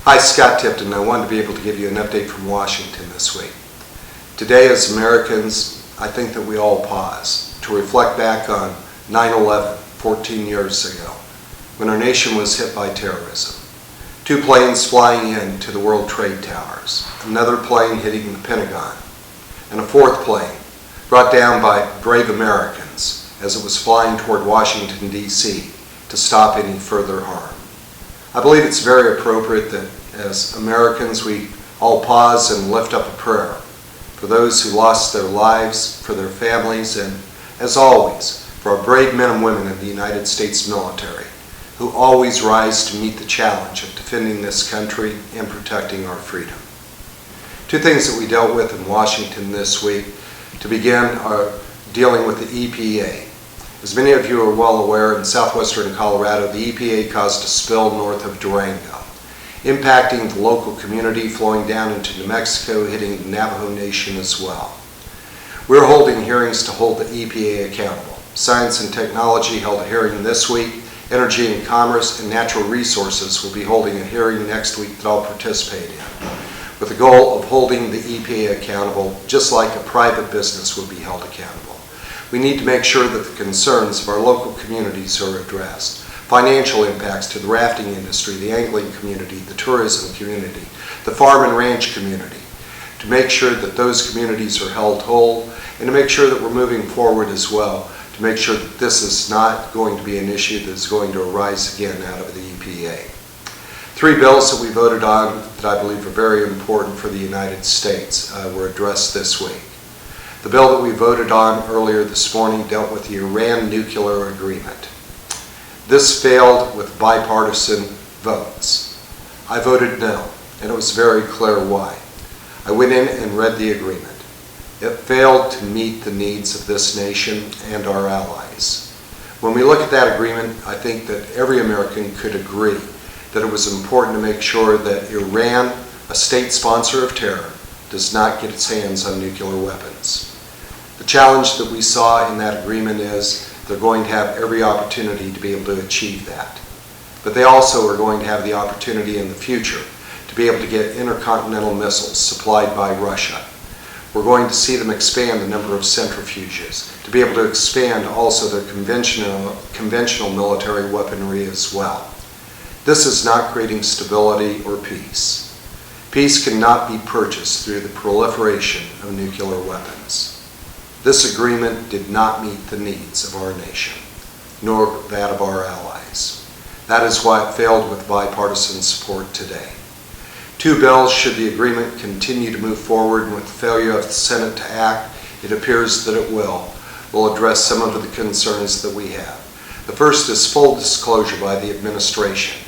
Hi, Scott Tipton. I wanted to be able to give you an update from Washington this week. Today, as Americans, I think that we all pause to reflect back on 9/11, 14 years ago, when our nation was hit by terrorism. 2 planes flying into the World Trade Towers, another plane hitting the Pentagon, and a 4th plane brought down by brave Americans as it was flying toward Washington, D.C. to stop any further harm. I believe it's very appropriate that as Americans we all pause and lift up a prayer for those who lost their lives, for their families, and as always, for our brave men and women in the United States military who always rise to meet the challenge of defending this country and protecting our freedom. 2 things that we dealt with in Washington this week to begin are dealing with the EPA. As many of you are well aware, in southwestern Colorado, the EPA caused a spill north of Durango, impacting the local community, flowing down into New Mexico, hitting the Navajo Nation as well. We're holding hearings to hold the EPA accountable. Science and Technology held a hearing this week. Energy and Commerce and Natural Resources will be holding a hearing next week that I'll participate in, with the goal of holding the EPA accountable just like a private business would be held accountable. We need to make sure that the concerns of our local communities are addressed. Financial impacts to the rafting industry, the angling community, the tourism community, the farm and ranch community, to make sure that those communities are held whole, and to make sure that we're moving forward as well, to make sure that this is not going to be an issue that is going to arise again out of the EPA. 3 bills that we voted on that I believe are very important for the United States were addressed this week. The bill that we voted on earlier this morning dealt with the Iran nuclear agreement. This failed with bipartisan votes. I voted no, and it was very clear why. I went in and read the agreement. It failed to meet the needs of this nation and our allies. When we look at that agreement, I think that every American could agree that it was important to make sure that Iran, a state sponsor of terror, does not get its hands on nuclear weapons. The challenge that we saw in that agreement is they're going to have every opportunity to be able to achieve that. But they also are going to have the opportunity in the future to be able to get intercontinental missiles supplied by Russia. We're going to see them expand the number of centrifuges, to be able to expand also their conventional military weaponry as well. This is not creating stability or peace. Peace cannot be purchased through the proliferation of nuclear weapons. This agreement did not meet the needs of our nation, nor that of our allies. That is why it failed with bipartisan support today. 2 bills, should the agreement continue to move forward, and with the failure of the Senate to act, it appears that it will address some of the concerns that we have. The first is full disclosure by the administration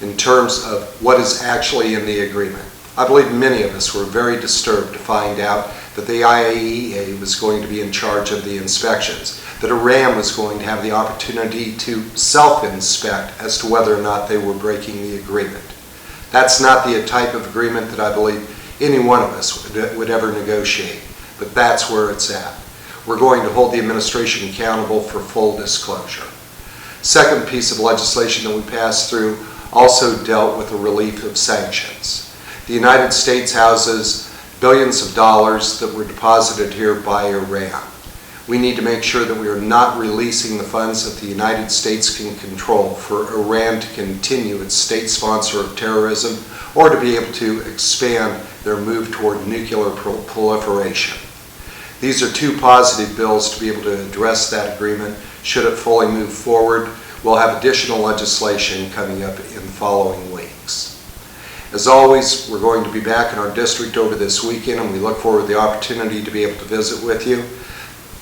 in terms of what is actually in the agreement. I believe many of us were very disturbed to find out that the IAEA was going to be in charge of the inspections, that Iran was going to have the opportunity to self-inspect as to whether or not they were breaking the agreement. That's not the type of agreement that I believe any one of us would ever negotiate, but that's where it's at. We're going to hold the administration accountable for full disclosure. Second piece of legislation that we passed through also dealt with the relief of sanctions. The United States houses billions of dollars that were deposited here by Iran. We need to make sure that we are not releasing the funds that the United States can control for Iran to continue its state sponsor of terrorism or to be able to expand their move toward nuclear proliferation. These are 2 positive bills to be able to address that agreement. Should it fully move forward, we'll have additional legislation coming up in the following weeks. As always, we're going to be back in our district over this weekend, and we look forward to the opportunity to be able to visit with you.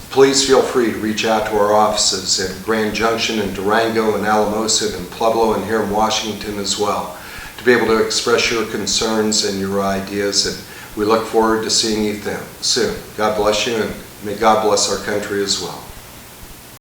Please feel free to reach out to our offices in Grand Junction and Durango and Alamosa and Pueblo and here in Washington as well, to be able to express your concerns and your ideas, and we look forward to seeing you soon. God bless you, and may God bless our country as well.